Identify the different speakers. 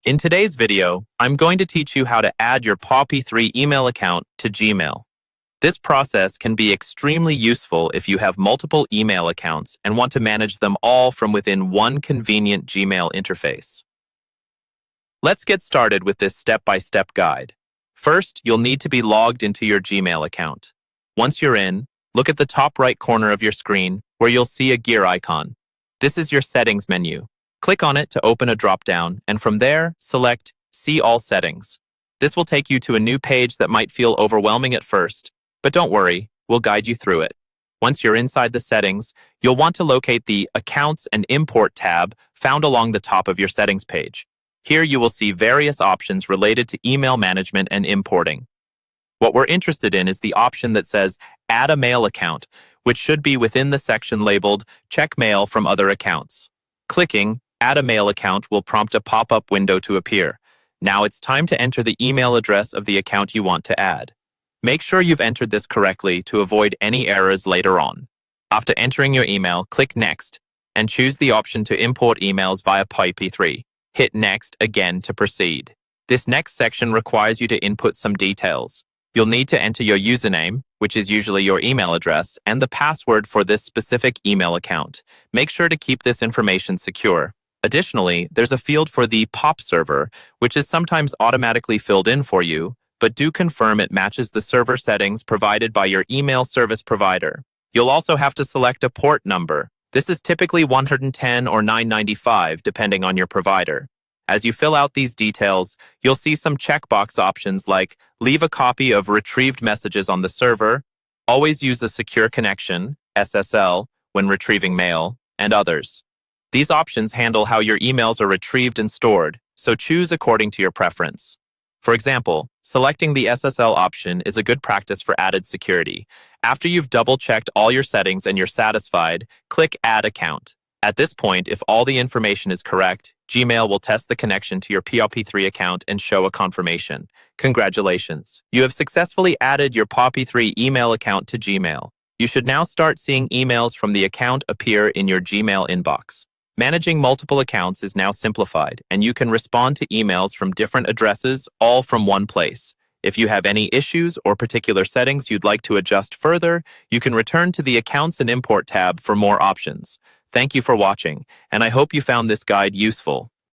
Speaker 1: In today's video, I'm going to teach you how to add your Pop3 email account to Gmail. This process can be extremely useful if you have multiple email accounts and want to manage them all from within one convenient Gmail interface. Let's get started with this step-by-step guide. First, you'll need to be logged into your Gmail account. Once you're in, look at the top right corner of your screen where you'll see a gear icon. This is your settings menu. Click on it to open a drop-down, and from there, select See All Settings. This will take you to a new page that might feel overwhelming at first, but don't worry, we'll guide you through it. Once you're inside the settings, you'll want to locate the Accounts and Import tab found along the top of your settings page. Here you will see various options related to email management and importing. What we're interested in is the option that says Add a Mail Account, which should be within the section labeled Check Mail from Other Accounts. Clicking Add a Mail Account will prompt a pop-up window to appear. Now it's time to enter the email address of the account you want to add. Make sure you've entered this correctly to avoid any errors later on. After entering your email, click Next and choose the option to import emails via Pop3. Hit Next again to proceed. This next section requires you to input some details. You'll need to enter your username, which is usually your email address, and the password for this specific email account. Make sure to keep this information secure. Additionally, there's a field for the POP server, which is sometimes automatically filled in for you, but do confirm it matches the server settings provided by your email service provider. You'll also have to select a port number. This is typically 110 or 995, depending on your provider. As you fill out these details, you'll see some checkbox options like leave a copy of retrieved messages on the server, always use a secure connection, SSL, when retrieving mail, and others. These options handle how your emails are retrieved and stored, so choose according to your preference. For example, selecting the SSL option is a good practice for added security. After you've double-checked all your settings and you're satisfied, click Add Account. At this point, if all the information is correct, Gmail will test the connection to your Pop3 account and show a confirmation. Congratulations! You have successfully added your Pop3 email account to Gmail. You should now start seeing emails from the account appear in your Gmail inbox. Managing multiple accounts is now simplified, and you can respond to emails from different addresses, all from one place. If you have any issues or particular settings you'd like to adjust further, you can return to the Accounts and Import tab for more options. Thank you for watching, and I hope you found this guide useful.